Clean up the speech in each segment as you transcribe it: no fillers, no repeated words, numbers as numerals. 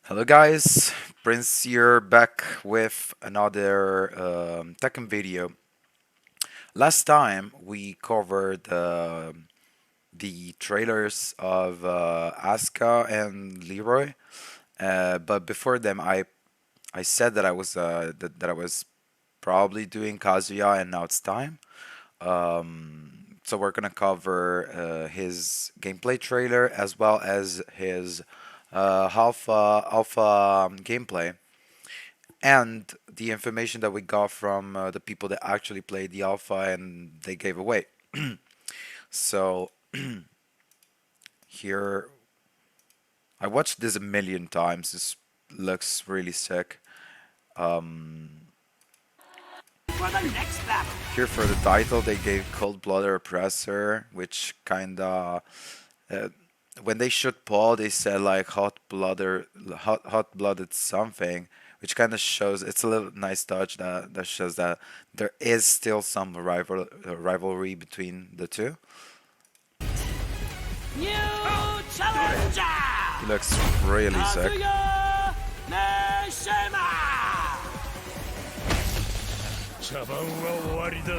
Hello guys, Prince here back with another Tekken video. Last time we covered the trailers of Asuka and Leroy, but before them I said that I was probably doing Kazuya, and now it's time. So we're gonna cover his gameplay trailer as well as his alpha gameplay and the information that we got from the people that actually played the alpha and they gave away. So here, I watched this a million times. This looks really sick. Um, For the next battle. Here for the title, they gave Cold-Blooded Oppressor, which kinda uh, when they shoot Paul, they said like hot-blooded something, which kind of shows it's a little nice touch that shows that there is still some rivalry between the two. New challenger. He looks really sick. Kazuya Mishima. 茶番は終わりだ。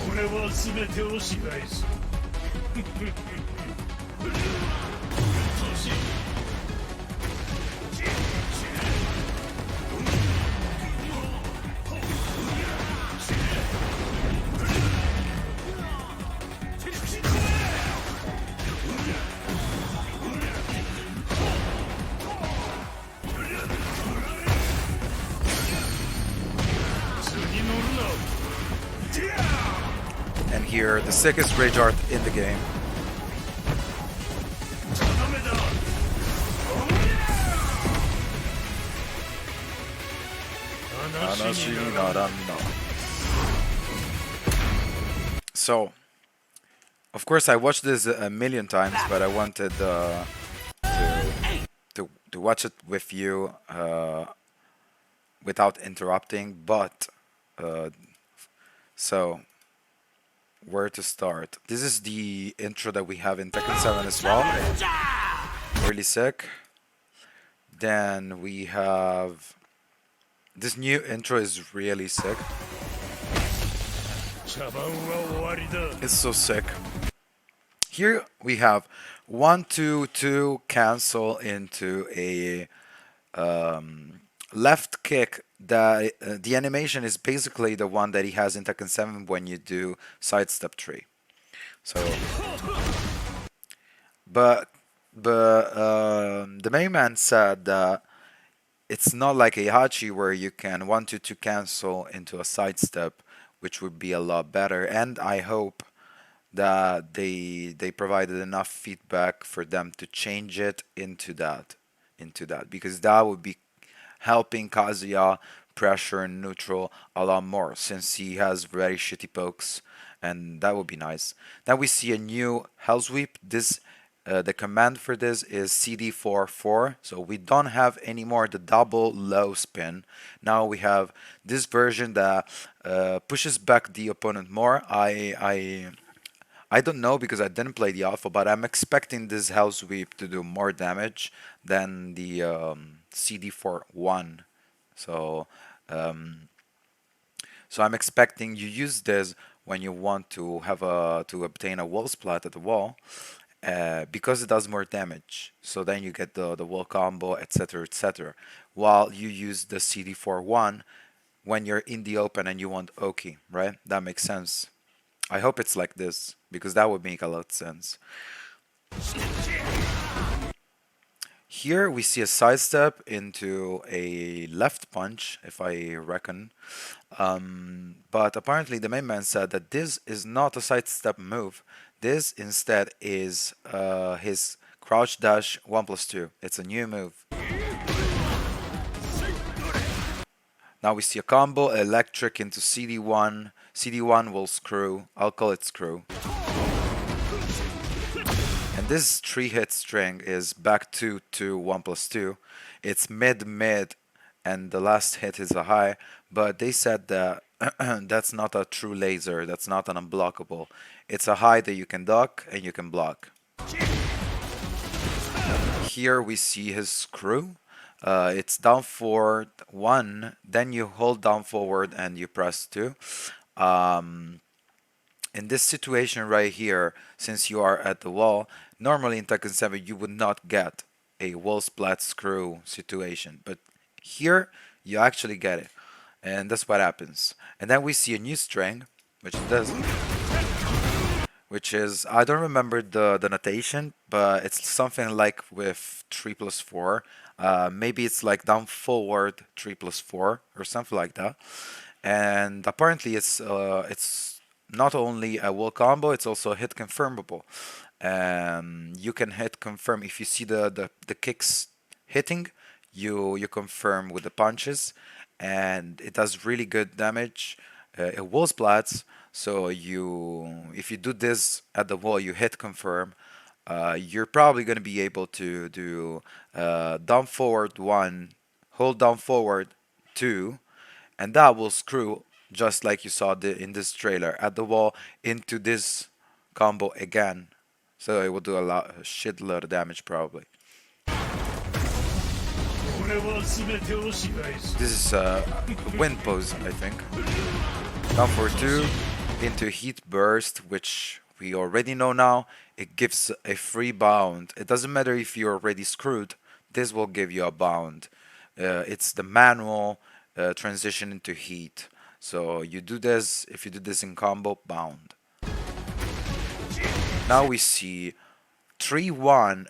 俺は全てを支配する。And here, the sickest rage art in the game. So, of course, I watched this a million times, but I wanted to watch it with you without interrupting. But so, where to start? This is the intro that we have in Tekken 7 as well. Really sick. Then we have this new intro is really sick. It's so sick. Here we have 1-2-2 cancel into a left kick. That the animation is basically the one that he has in Tekken 7 when you do sidestep 3. So, but the main man said that it's not like a Hachi where you can 1-2-2 cancel into a sidestep, which would be a lot better. And I hope that they provided enough feedback for them to change it into that because that would be helping Kazuya pressure neutral a lot more since he has very shitty pokes, and that would be nice. Now we see a new Hell Sweep. This the command for this is CD44, so we don't have anymore the double low spin. Now we have this version that pushes back the opponent more. I don't know because I didn't play the alpha, but I'm expecting this Hell Sweep to do more damage than the CD41. So so I'm expecting you use this when you want to have to obtain a wall splat at the wall, because it does more damage. So then you get the wall combo, etc., etc. While you use the CD41 when you're in the open and you want Oki, right? That makes sense. I hope it's like this because that would make a lot of sense. Here we see a sidestep into a left punch, if I reckon. But apparently the main man said that this is not a sidestep move. This instead is his crouch dash 1+2. It's a new move. Now we see a combo, electric into CD1. CD1 will screw. I'll call it screw. And And this 3-hit string is back 2 to 1 plus 2. It's mid, and the last hit is a high, but they said that that's not a true laser, that's not an unblockable. It's a high that you can duck and you can block. Here we see his screw. It's down forward 1, then you hold down forward and you press 2. Um, in this situation right here, since you are at the wall, normally in Tekken 7 you would not get a wall splat screw situation, but here you actually get it, and that's what happens. And then we see a new string, which is this, which is, I don't remember the notation, but it's something like with 3 plus 4. Maybe it's like down forward 3 plus 4 or something like that. And apparently it's not only a wall combo, it's also hit confirmable. You can hit confirm if you see the kicks hitting, you confirm with the punches, and it does really good damage. It wall splats, so if you do this at the wall, you hit confirm. You're probably going to be able to do down forward 1, hold down forward 2, and that will screw just like you saw in this trailer at the wall into this combo again. So it will do a shitload of damage probably. 俺は全てを支配する This is a wind pose, I think. Down for 2 into heat burst, which we already know now. It gives a free bound. It doesn't matter if you're already screwed, this will give you a bound. It's the manual transition into heat. So you do this, if you do this in combo, bound. Now we see 3-1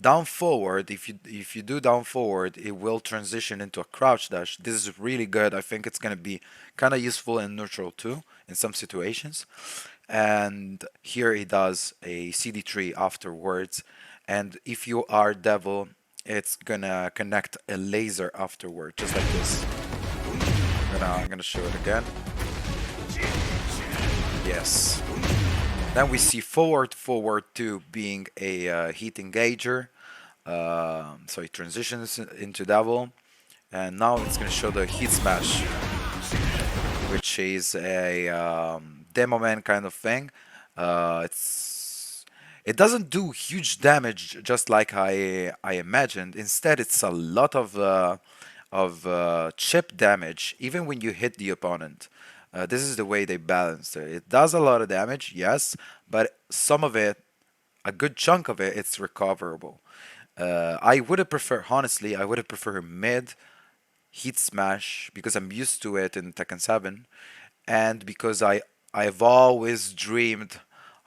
down forward. If you do down forward, it will transition into a crouch dash. This is really good. I think it's gonna be kind of useful in neutral too in some situations. And here he does a CD3 afterwards. And if you are devil, it's gonna connect a laser afterward, just like this. I'm gonna show it again. Yes. Then we see forward 2 being a heat engager. So it transitions into devil, and now it's gonna show the heat smash, which is a demo man kind of thing. It doesn't do huge damage just like I imagined. Instead, it's a lot of chip damage even when you hit the opponent. This is the way they balanced it. It does a lot of damage, yes, but some of it, a good chunk of it, it's recoverable. I would have preferred, honestly, I would have preferred mid heat smash because I'm used to it in Tekken 7, and because I've always dreamed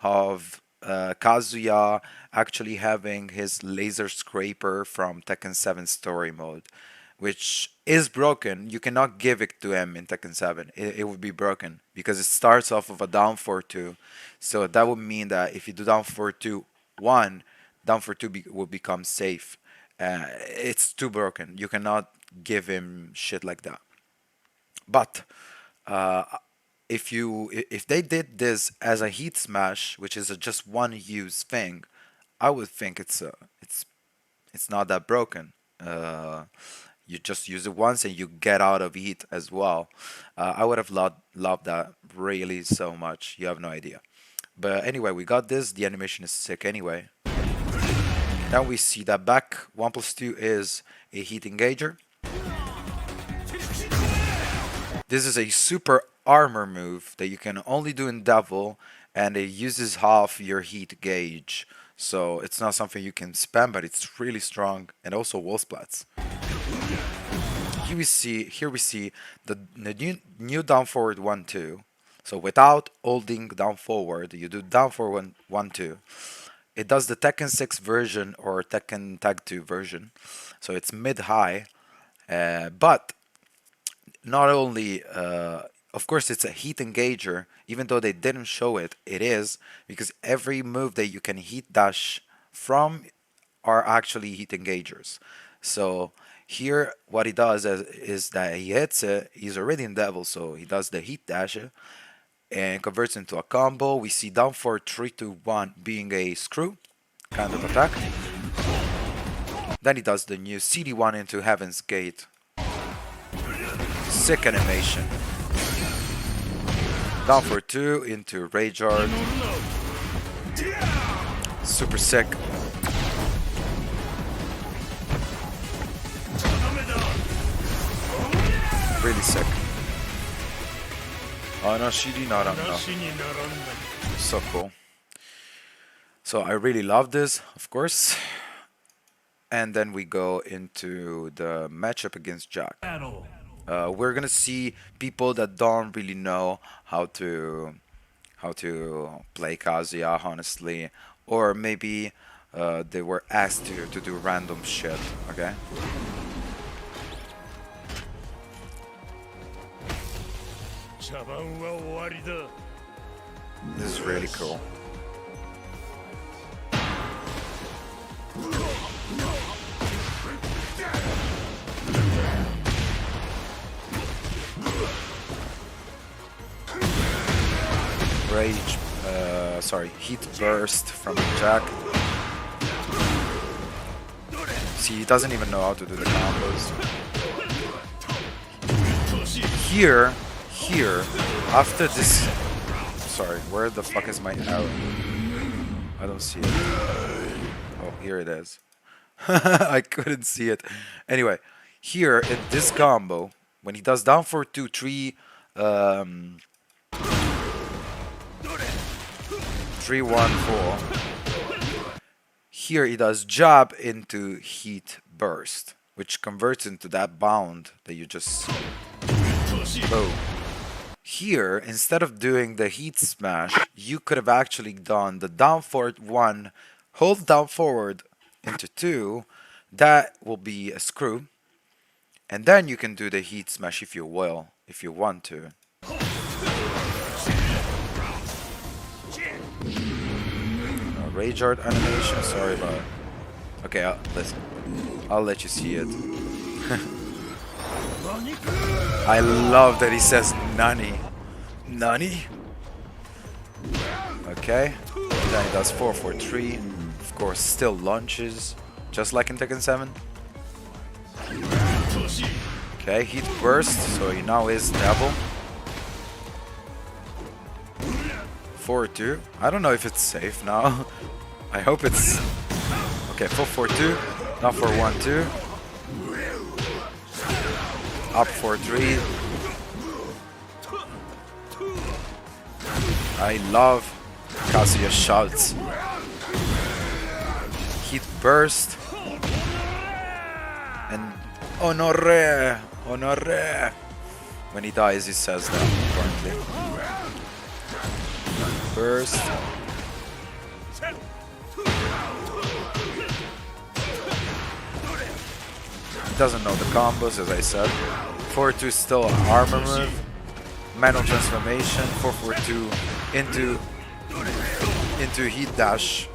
of Kazuya actually having his laser scraper from Tekken 7 story mode, which is broken. You cannot give it to him in Tekken 7. It would be broken because it starts off of a down 4-2. So that would mean that if you do down 4-2-1, down 4-2 will become safe. It's too broken. You cannot give him shit like that. But if they did this as a heat smash, which is a just one use thing, I would think it's not that broken. You just use it once and you get out of heat as well. I would have loved that really so much. You have no idea. But anyway, we got this. The animation is sick anyway. Now we see that back 1 plus 2 is a heat engager. This is a super armor move that you can only do in Devil, and it uses half your heat gauge. So it's not something you can spam, but it's really strong, and also wall splats. Here we see the new down forward 1-2. So without holding down forward, you do down forward 1-2. It does the Tekken 6 version or Tekken Tag 2 version. So it's mid-high, but not only, of course, it's a heat engager. Even though they didn't show it, it is, because every move that you can heat dash from are actually heat engagers. So here, what he does is that he hits it. He's already in Devil, so he does the heat dash, and converts into a combo. We see down for 3 to 1 being a screw kind of attack. Then he does the new CD1 into Heaven's Gate. Sick animation. Down for 2 into Rage Art. Super sick. Really sick. Anashiri Naranda. So cool. So I really love this, of course. And then we go into the matchup against Jack. We're gonna see people that don't really know how to play Kazuya, honestly, or maybe they were asked to do random shit. Okay. This is really cool. Rage, Heat Burst from Jack. See, he doesn't even know how to do the combos. Here, after this... Sorry, where the fuck is my arrow? I don't see it. Oh, here it is. I couldn't see it. Anyway, here in this combo, when he does down for 2, 3, 3, 1, 4. Here he does jab into Heat Burst, which converts into that bound that you just saw. Boom. Here, instead of doing the Heat Smash, you could have actually done the down forward 1, hold down forward into 2. That will be a screw. And then you can do the Heat Smash if you will, if you want to. Rage Art animation, sorry about it. Okay, listen. I'll let you see it. I love that he says Nani. Nani? Okay. Then he does 4, 4, 3. Of course, still launches, just like in Tekken 7. Okay, Heat Burst, so he now is Devil. 4-2. I don't know if it's safe now. I hope it's... Okay, 4-4-2. Now 4-1-2. Up 4-3. I love Kazuya shouts. Heat Burst. And... Honore! Honore! When he dies, he says that, apparently. Burst. He doesn't know the combos, as I said. 4-2 is still an armor move. Manual transformation. 4-4-2 into Heat Dash.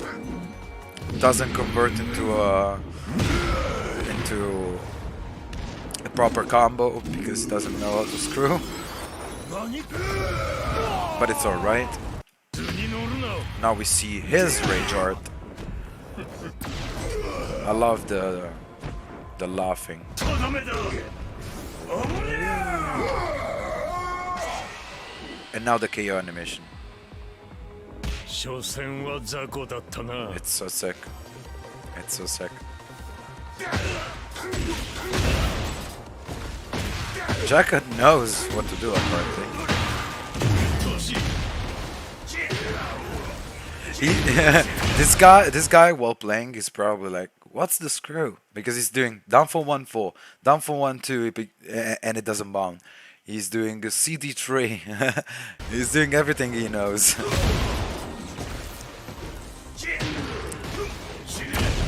Doesn't convert into a proper combo because he doesn't know how to screw. But it's alright. Now we see his Rage Art. I love the laughing. And now the KO animation. It's so sick. It's so sick. Jack knows what to do, apparently. This guy while playing is probably like, what's the screw? Because he's doing down for 1-4, down for 1-2, and it doesn't bound. He's doing a CD3. He's doing everything he knows.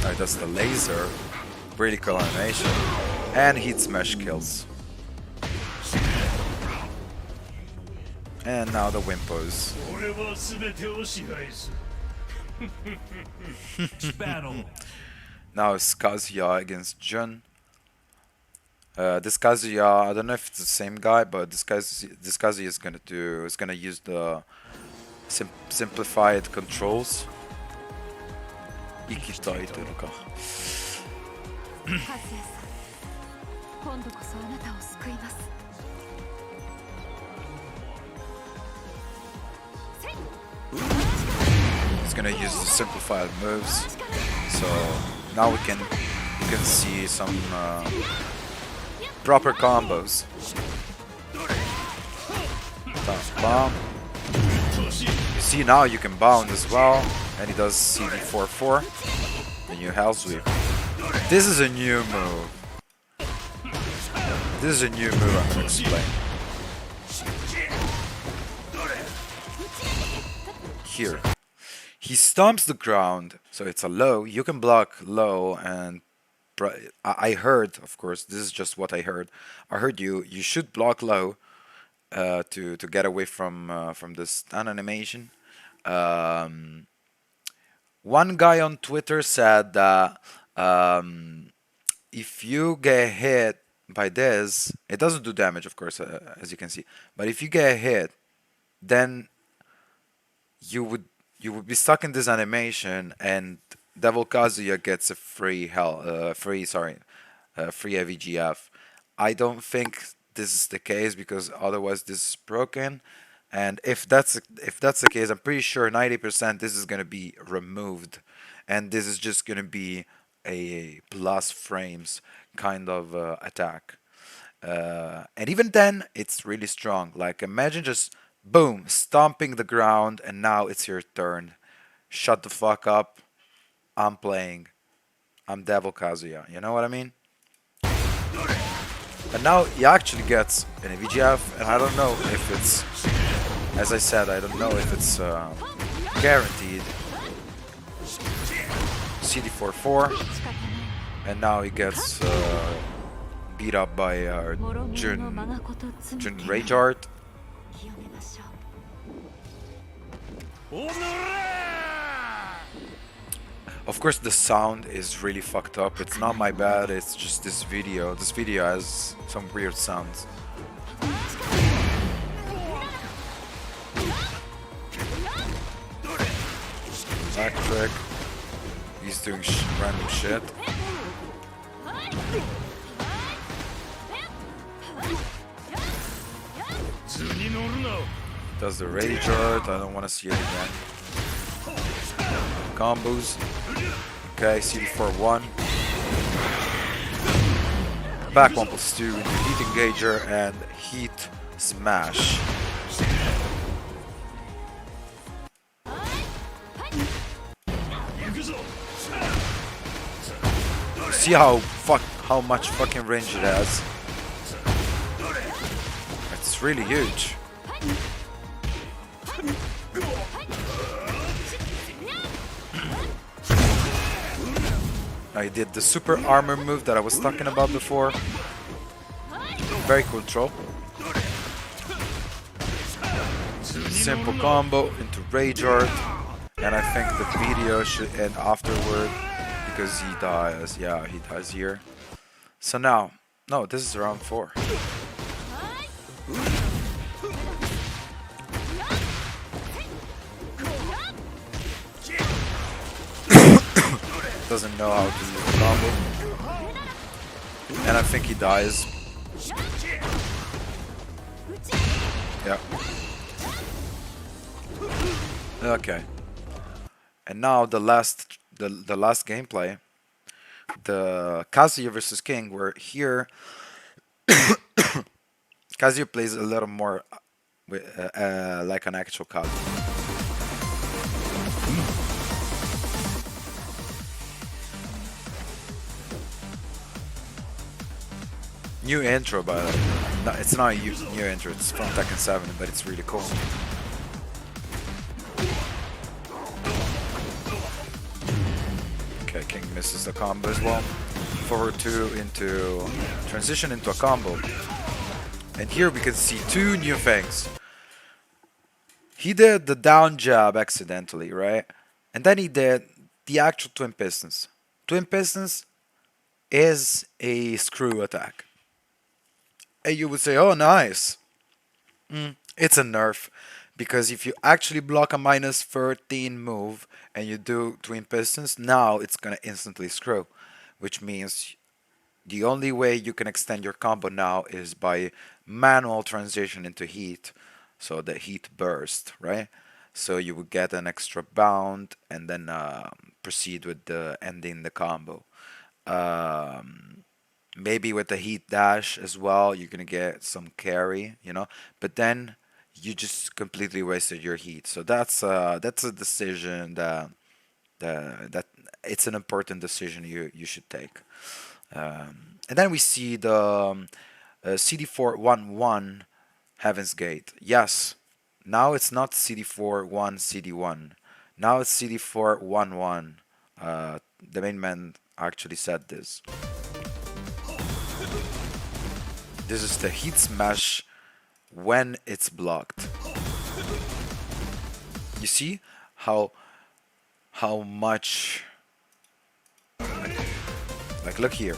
Alright, that's the laser. Really cool animation. And Heat Smash kills. And now the Wimpos. Battle. Now it's Kazuya against Jun. This Kazuya, I don't know if it's the same guy, but this Kazuya is gonna use the simplified controls. 生きたいというのか。カズヤさん、今度こそあなたを救います。He's gonna use the simplified moves, so now you can see some proper combos. Bomb. You see now you can bound as well, and he does CD44. The new hell sweep. This is a new move. This is a new move I'm gonna explain. Here. He stomps the ground, so it's a low. You can block low, and I heard, of course, this is just what I heard. I heard you should block low to get away from the stun animation. One guy on Twitter said that if you get hit by this, it doesn't do damage, of course, as you can see. But if you get hit, then you would be stuck in this animation, and Devil Kazuya gets a free AVGF. I don't think this is the case, because otherwise this is broken. And if that's the case, I'm pretty sure 90% this is gonna be removed, and this is just gonna be a plus frames kind of attack. And even then, it's really strong. Like, imagine just boom, stomping the ground, and now it's your turn. Shut the fuck up. I'm playing. I'm Devil Kazuya. You know what I mean? And now he actually gets an AVGF, and I don't know if it's, as I said, I don't know if it's guaranteed. CD44, and now he gets beat up by Jun Rage Art. Of course, the sound is really fucked up. It's not my bad, it's just this video. This video has some weird sounds. Back trick. He's doing random shit. Does the rage art? I don't want to see it again. Combos. Okay, CD4-1. Back 1+2 into Heat Engager and Heat Smash. See how much fucking range it has. It's really huge. I did the super armor move that I was talking about before. Very control. Simple combo into Rage Art. And I think the video should end afterward, because he dies. Yeah, he dies here. So now, no, this is round 4. Doesn't know how to use the combo. And I think he dies. Yeah. Okay. And now the last gameplay, the Kazuya versus King, where here Kazuya plays a little more like an actual Kazuya. New intro, but no, it's not a new intro. It's from Tekken 7, but it's really cool. Okay, King misses the combo as well. Forward 2 into transition into a combo. And here we can see 2 new things. He did the down jab accidentally, right? And then he did the actual twin pistons. Twin pistons is a screw attack. And you would say, oh, nice. It's a nerf. Because if you actually block a minus 13 move and you do twin pistons, now it's gonna instantly screw. Which means the only way you can extend your combo now is by manual transition into heat. So the heat burst, right? So you would get an extra bound and then proceed with the ending the combo. Um, Maybe with the heat dash as well, you're gonna get some carry, you know. But then you just completely wasted your heat. So that's a decision that it's an important decision you should take. And then we see the CD411 Heaven's Gate. Yes, now it's not CD4-1 CD1. Now it's CD411. The main man actually said this. This is the heat smash when it's blocked. You see how much, like look here.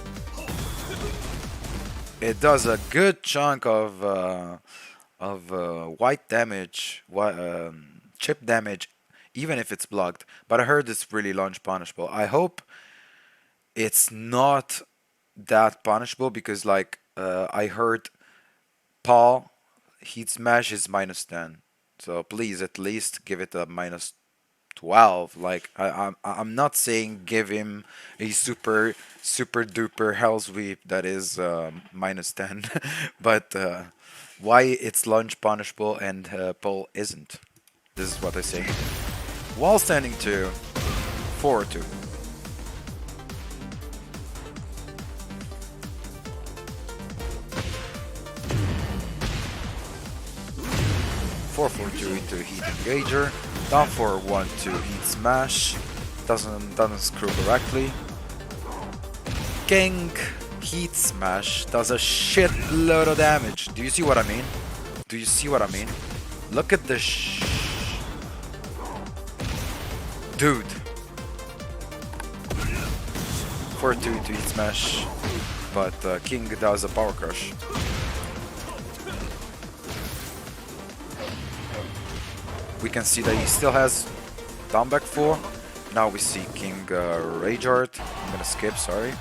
It does a good chunk of white damage, chip damage, even if it's blocked. But I heard it's really launch punishable. I hope it's not that punishable because like I heard Paul heat smash is -10. So please at least give it a -12. Like I'm not saying give him a super duper hell sweep that is -10, but why it's launch punishable and Paul isn't? This is what I say. Wall standing 2, 4-2. 4-4-2 into heat engager, down 4-1-2 heat smash, doesn't screw correctly. King heat smash does a shitload of damage. Do you see what I mean? Do you see what I mean? Look at this dude. 4-2 to heat smash, but King does a power crush. We can see that he still has down back 4. Now we see King Rage Art. I'm gonna skip, sorry.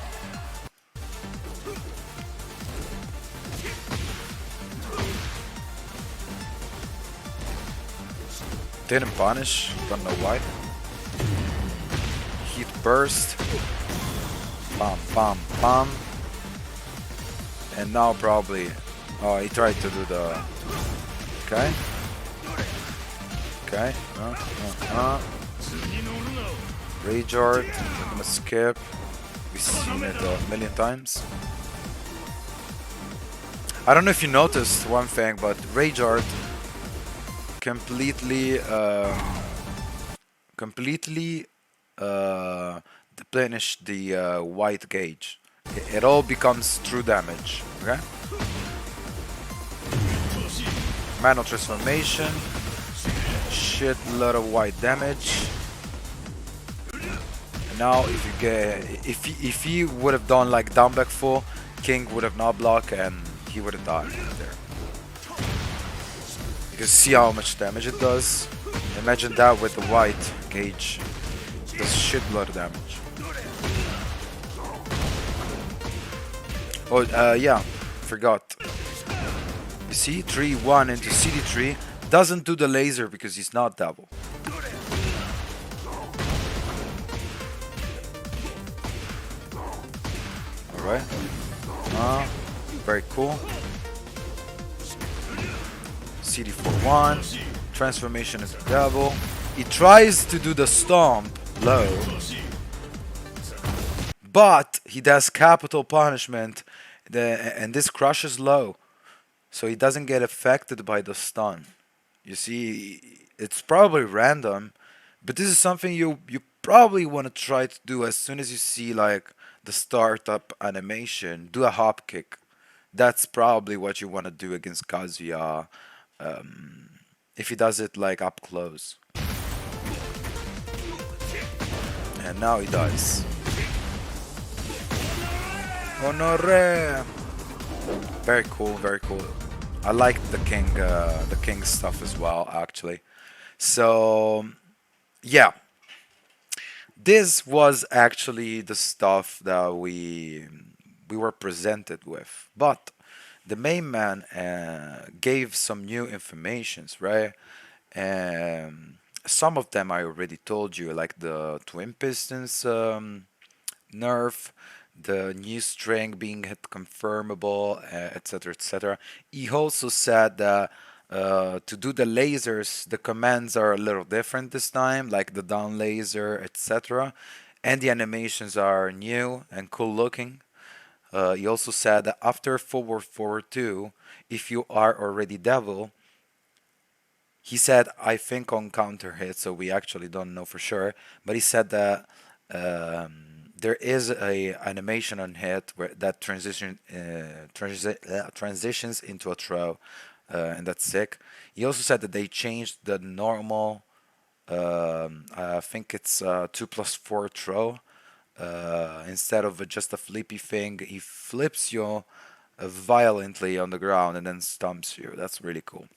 Didn't punish, don't know why. Heat burst. Bam, bam, bam. And now probably... Oh, he tried to do the... Okay. Okay. Rage Art. I'm gonna skip. We've seen it a million times. I don't know if you noticed one thing, but Rage Art completely deplenish the white gauge. It all becomes true damage. Okay. Manual transformation. Shitload of white damage. And now if you get if he would have done like down back 4, King would have not blocked and he would have died there. You can see how much damage it does. Imagine that with the white gauge. It does shitload of damage. Oh yeah, forgot. You see 3-1 into CD3. Doesn't do the laser because he's not double. Alright. Very cool. CD4-1. Transformation is double. He tries to do the stomp low. But he does capital punishment. And this crushes low. So he doesn't get affected by the stun. You see, it's probably random, but this is something you probably want to try to do as soon as you see like the startup animation. Do a hop kick. That's probably what you want to do against Kazuya if he does it like up close. And now he does. Honore! Very cool, very cool. I like the king stuff as well, actually. So yeah, this was actually the stuff that we were presented with. But the main man gave some new informations, right? Some of them I already told you, like the twin pistons nerf, the new string being hit confirmable, etc., etc. He also said that to do the lasers, the commands are a little different this time, like the down laser, etc. And the animations are new and cool looking. He also said that after forward forward 2, if you are already devil, he said, I think on counter hit, so we actually don't know for sure, but he said that there is a animation on hit where that transitions into a throw, and that's sick. He also said that they changed the normal, I think it's 2+4 throw. Instead of just a flippy thing, he flips you violently on the ground and then stumps you. That's really cool.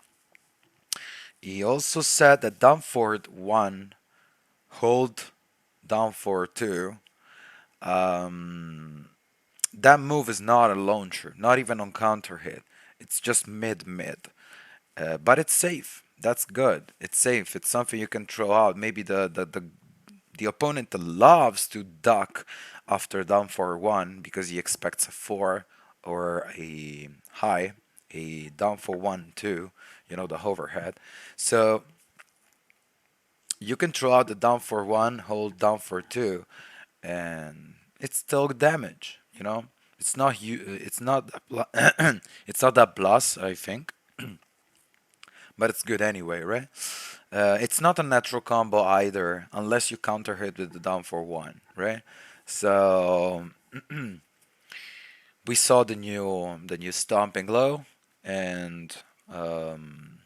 He also said that down forward 1, hold down forward 2. Um, that move is not a launcher, not even on counter hit. It's just mid. But it's safe. That's good. It's safe. It's something you can throw out. Maybe the opponent loves to duck after down forward 1 because he expects a 4 or a high, a down for 1, 2, the overhead. So you can throw out the down for 1, hold down for 2, and it's still damage. It's not it's not that plus, I think, but it's good anyway, right? It's not a natural combo either, unless you counter hit with the down for 1, right? So we saw the new stomping low, and um,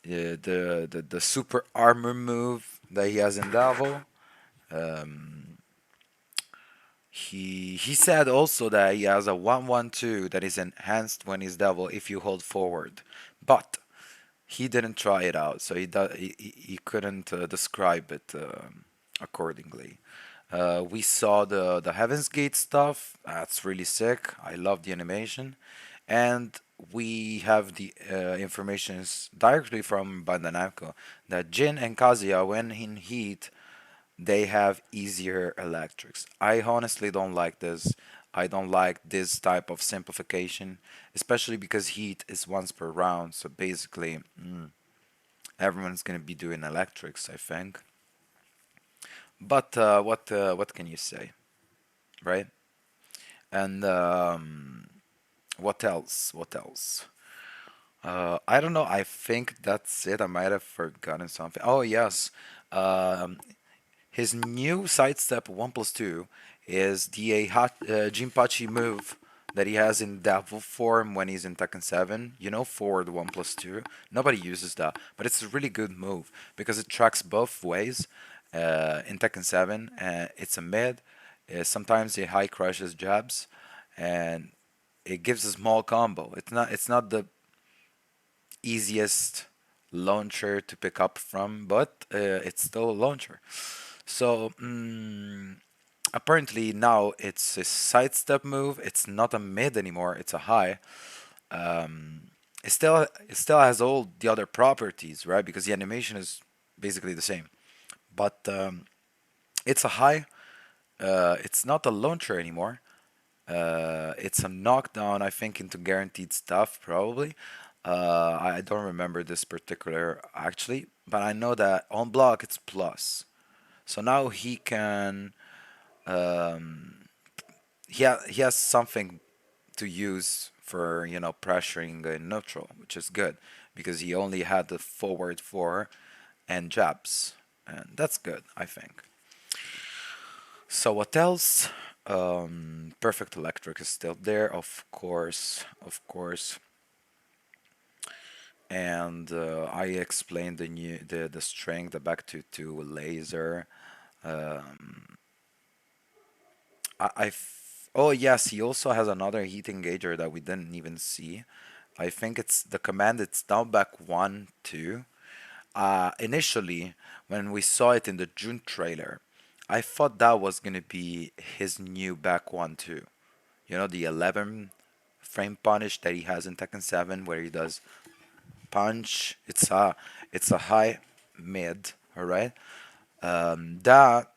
the super armor move that he has in Davil. Um, he said also that he has a 1-1-2 that is enhanced when he's Devil if you hold forward, but he didn't try it out, so he couldn't describe it accordingly. We saw the Heaven's Gate stuff. That's really sick. I love the animation, and we have the informations directly from Bandai Namco that Jin and Kazuya, when in heat, they have easier electrics. I honestly don't like this. I don't like this type of simplification, especially because heat is once per round. So basically, everyone's gonna be doing electrics, I think. But what can you say, right? And what else? What else? I don't know. I think that's it. I might have forgotten something. Oh yes, um, his new sidestep 1+2 is the Jinpachi move that he has in Devil form when he's in Tekken 7. Forward 1+2. Nobody uses that, but it's a really good move because it tracks both ways. In Tekken 7, it's a mid. Sometimes it high crushes jabs, and it gives a small combo. It's not the easiest launcher to pick up from, but it's still a launcher. So apparently now it's a sidestep move. It's not a mid anymore. It's a high. It still has all the other properties, right? Because the animation is basically the same. But it's a high. It's not a launcher anymore. It's a knockdown, I think, into guaranteed stuff, probably. I don't remember this particular actually, but I know that on block it's plus. So now he can he has something to use for pressuring neutral, which is good because he only had the forward 4 and jabs, and that's good, I think. So what else? Perfect Electric is still there, of course, and I explained the strength, the back to laser. Um, I Oh yes, he also has another heat engager that we didn't even see. I think it's the command. It's down back 1, 2. Initially, when we saw it in the June trailer, I thought that was gonna be his new back 1, 2. You know, the 11 frame punish that he has in Tekken 7, where he does punch. It's a high mid, all right. That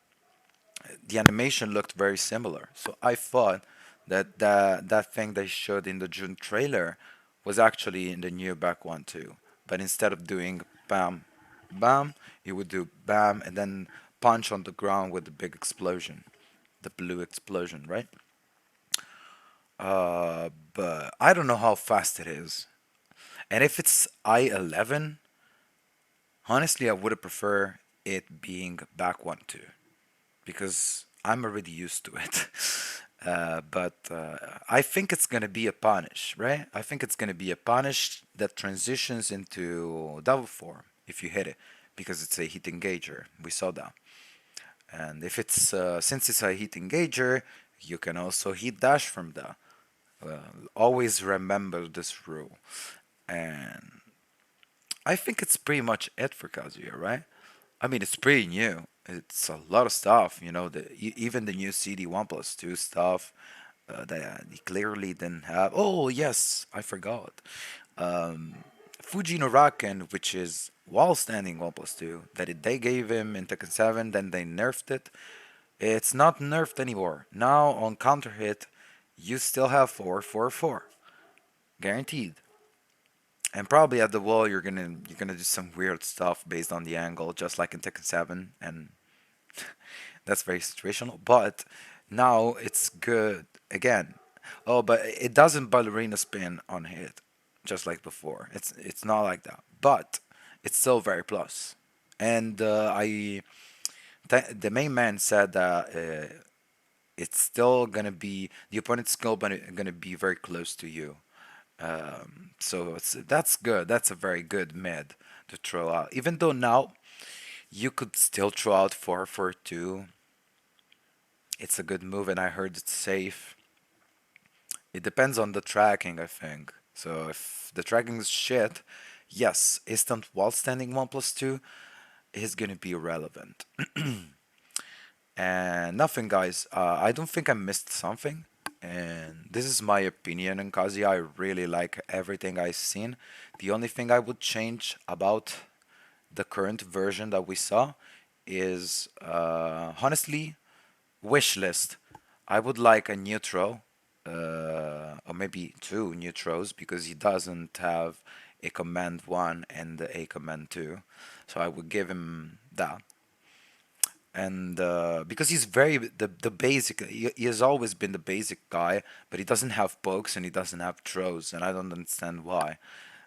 the animation looked very similar. So I thought that that thing they showed in the June trailer was actually in the new back 1, 2. But instead of doing bam, bam, he would do bam and then punch on the ground with the big explosion, the blue explosion, right? But I don't know how fast it is. And if it's I-11, honestly, I would have prefer it being back 1, 2 because I'm already used to it. But I think it's gonna be a punish, right? I think it's gonna be a punish that transitions into double form if you hit it, because it's a heat engager. We saw that. And if it's since it's a heat engager, you can also heat dash from that. Always remember this rule. And I think it's pretty much it for Kazuya, right? I mean, it's pretty new. It's a lot of stuff, even the new CD 1 plus 2 stuff that he clearly didn't have. Oh, yes, I forgot. Um, Fuji no Raken, which is wall standing 1 plus 2, they gave him in Tekken 7, then they nerfed it. It's not nerfed anymore. Now on counter hit, you still have 4, 4, 4. Guaranteed. And probably at the wall you're gonna do some weird stuff based on the angle, just like in Tekken 7, and that's very situational. But now it's good again. Oh, but it doesn't ballerina spin on hit, just like before. It's not like that, but it's still very plus. And the main man said that it's still gonna be the opponent's skill, but gonna be very close to you. So that's good. That's a very good mid to throw out. Even though now you could still throw out 4, 4, 2. It's a good move, and I heard it's safe. It depends on the tracking, I think. So if the tracking is shit, yes, instant wall standing 1 plus 2 is gonna be irrelevant. And nothing, guys. I don't think I missed something. And this is my opinion on Kazuya. I really like everything I've seen. The only thing I would change about the current version that we saw is, honestly, wish list. I would like a neutral, or maybe two neutrals, because he doesn't have a command 1 and a command 2. So I would give him that. And because he's very the basic, he has always been the basic guy, but he doesn't have pokes and he doesn't have throws, and I don't understand why.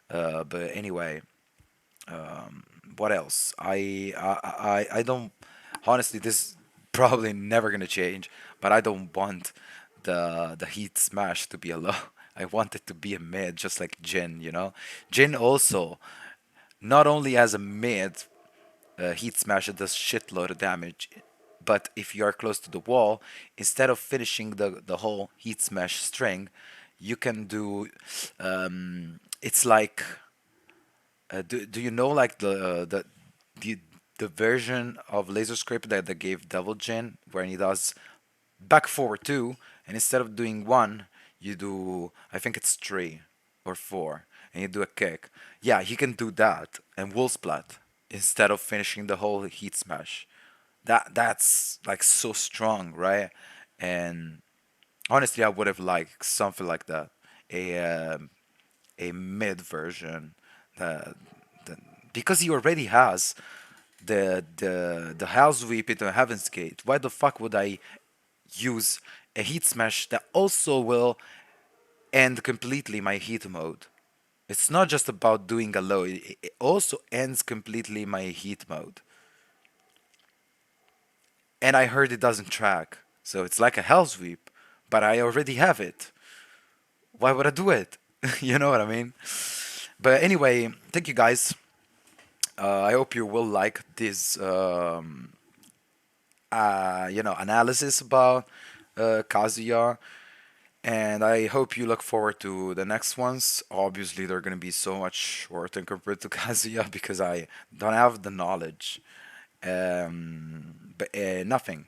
But anyway, what else? I don't, honestly, this probably never gonna change, but I don't want the heat smash to be a low. I want it to be a mid, just like Jin. Jin also not only has a mid heat smash that does shitload of damage, but if you are close to the wall, instead of finishing the whole heat smash string, you can do. It's like, do you know, like the the version of laser script that they gave Devil Jin, where he does back forward 2, and instead of doing 1, you do, I think it's 3 or 4, and you do a kick. Yeah, he can do that and wall splat instead of finishing the whole heat smash. That's like so strong, right? And honestly, I would have liked something like that, a a mid version, that, that because he already has the house sweep into Heaven's Gate. Why the fuck would I use a heat smash that also will end completely my heat mode? It's not just about doing a low, it also ends completely my heat mode. And I heard it doesn't track, so it's like a hell sweep, but I already have it. Why would I do it? You know what I mean? But anyway, thank you guys. I hope you will like this, analysis about Kazuya, and I hope you look forward to the next ones. Obviously, they're going to be so much shorter compared to Kazuya because I don't have the knowledge. But nothing.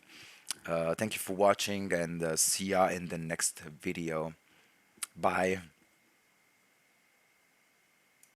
Thank you for watching, and see ya in the next video. Bye.